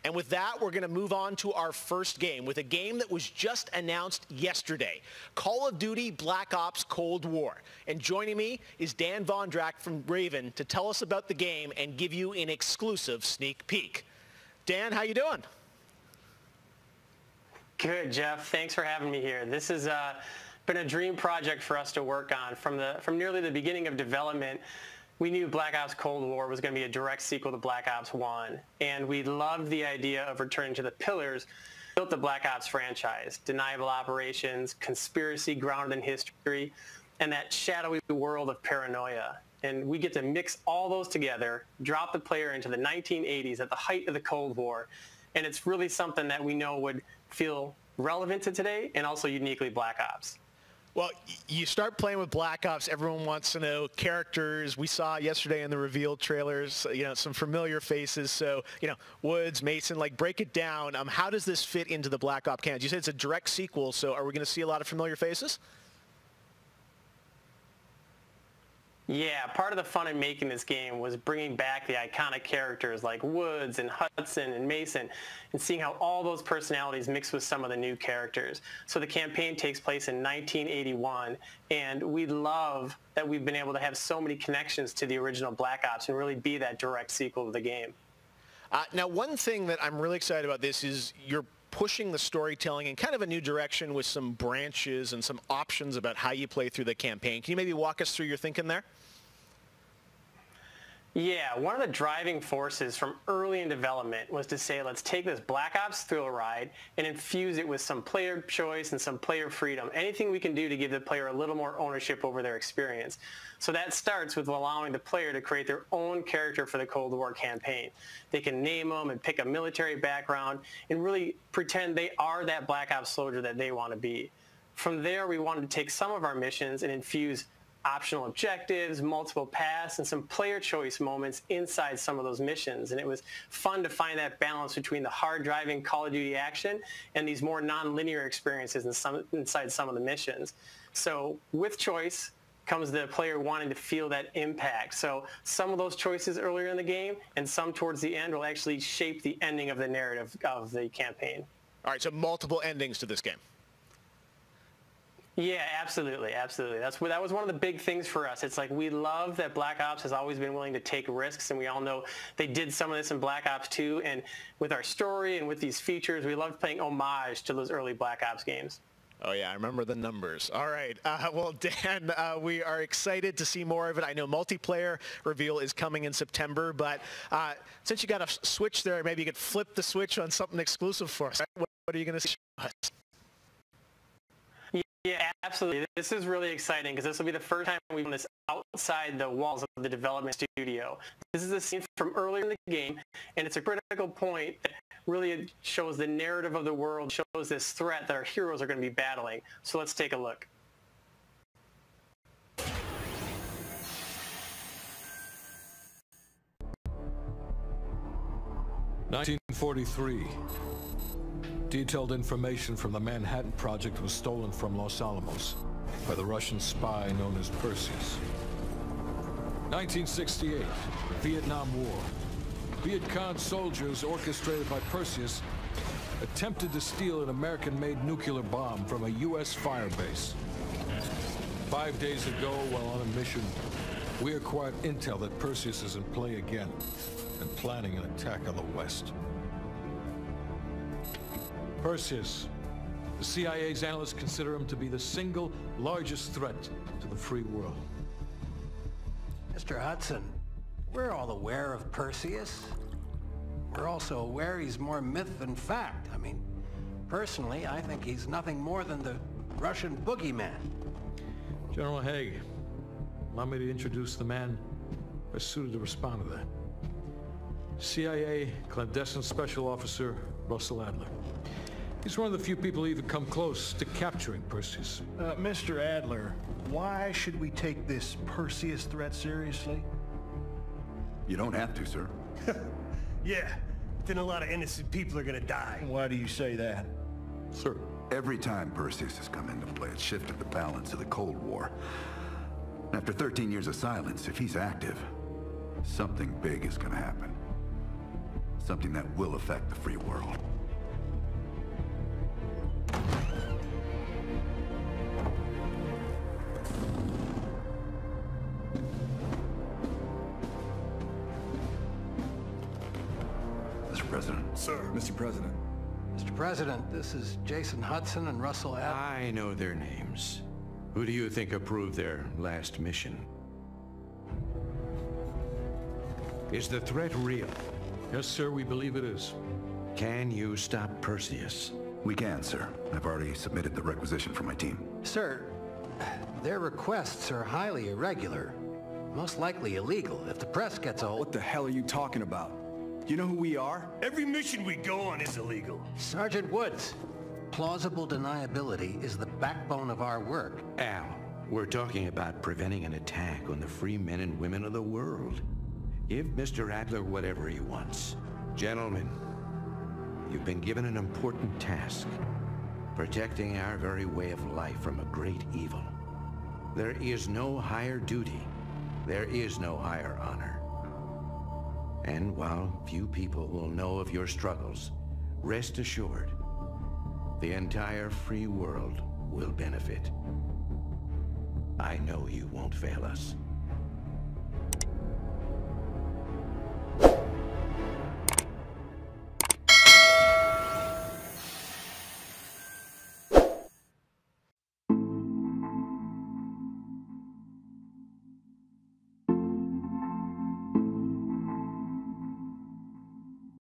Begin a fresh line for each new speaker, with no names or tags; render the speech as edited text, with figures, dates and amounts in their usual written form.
And with that, we're going to move on to our first game with a game that was just announced yesterday, Call of Duty Black Ops Cold War. And joining me is Dan Vondrak from Raven to tell us about the game and give you an exclusive sneak peek. Dan, how you doing?
Good, Jeff. Thanks for having me here. This has been a dream project for us to work on. From nearly the beginning of development, we knew Black Ops Cold War was going to be a direct sequel to Black Ops 1, and we loved the idea of returning to the pillars that built the Black Ops franchise: deniable operations, conspiracy grounded in history, and that shadowy world of paranoia. And we get to mix all those together, drop the player into the 1980s at the height of the Cold War, and it's really something that we know would feel relevant to today and also uniquely Black Ops.
Well, you start playing with Black Ops, everyone wants to know characters. We saw yesterday in the reveal trailers, some familiar faces. So, Woods, Mason, break it down. How does this fit into the Black Ops canon? You said it's a direct sequel, so are we going to see a lot of familiar faces?
Yeah, part of the fun in making this game was bringing back the iconic characters like Woods and Hudson and Mason and seeing how all those personalities mix with some of the new characters. So the campaign takes place in 1981, and we love that we've been able to have so many connections to the original Black Ops and really be that direct sequel to the game.
Now, one thing that I'm really excited about this is you're pushing the storytelling in kind of a new direction with some branches and some options about how you play through the campaign. Can you maybe walk us through your thinking there?
Yeah, one of the driving forces from early in development was to say, let's take this Black Ops thrill ride and infuse it with some player choice and some player freedom, anything we can do to give the player a little more ownership over their experience. So that starts with allowing the player to create their own character for the Cold War campaign. They can name them and pick a military background and really pretend they are that Black Ops soldier that they want to be. From there, we wanted to take some of our missions and infuse optional objectives, multiple paths, and some player choice moments inside some of those missions. And it was fun to find that balance between the hard-driving Call of Duty action and these more non-linear experiences inside some of the missions. So with choice comes the player wanting to feel that impact. So some of those choices earlier in the game and some towards the end will actually shape the ending of the narrative of the campaign.
All right, so multiple endings to this game.
Yeah, absolutely, absolutely. That was one of the big things for us. It's like we love that Black Ops has always been willing to take risks, and we all know they did some of this in Black Ops 2. And with our story and with these features, we loved playing homage to those early Black Ops games.
Oh, yeah, I remember the numbers. All right. Well, Dan, we are excited to see more of it. I know multiplayer reveal is coming in September, but since you got a switch there, maybe you could flip the switch on something exclusive for us. What are you going to show us?
Yeah, absolutely. This is really exciting because this will be the first time we've done this outside the walls of the development studio. This is a scene from earlier in the game, and it's a critical point that really shows the narrative of the world, shows this threat that our heroes are going to be battling. So let's take a look.
1943. Detailed information from the Manhattan Project was stolen from Los Alamos by the Russian spy known as Perseus. 1968, the Vietnam War. Viet Cong soldiers orchestrated by Perseus attempted to steal an American-made nuclear bomb from a U.S. firebase. 5 days ago, while on a mission, we acquired intel that Perseus is in play again and planning an attack on the West. Perseus. The CIA's analysts consider him to be the single largest threat to the free world.
Mr. Hudson, we're all aware of Perseus. We're also aware he's more myth than fact. I mean, personally, I think he's nothing more than the Russian boogeyman.
General Haig, allow me to introduce the man best suited to respond to that. CIA clandestine special officer Russell Adler. He's one of the few people who even come close to capturing Perseus.
Mr. Adler, why should we take this Perseus threat seriously?
You don't have to, sir.
Yeah, then a lot of innocent people are gonna die.
Why do you say that?
Sir.
Every time Perseus has come into play, it shifted the balance of the Cold War. After 13 years of silence, if he's active, something big is gonna happen. Something that will affect the free world. Mr. President.
Sir.
Mr. President.
Mr. President, this is Jason Hudson and Russell Adler.
I know their names. Who do you think approved their last mission? Is the threat real?
Yes, sir, we believe it is.
Can you stop Perseus?
We can, sir. I've already submitted the requisition for my team.
Sir, their requests are highly irregular. Most likely illegal if the press gets a hold.
What the hell are you talking about? Do you know who we are?
Every mission we go on is illegal.
Sergeant Woods, plausible deniability is the backbone of our work.
Al, we're talking about preventing an attack on the free men and women of the world. Give Mr. Adler whatever he wants. Gentlemen, you've been given an important task. Protecting our very way of life from a great evil. There is no higher duty. There is no higher honor. And while few people will know of your struggles, rest assured, the entire free world will benefit. I know you won't fail us.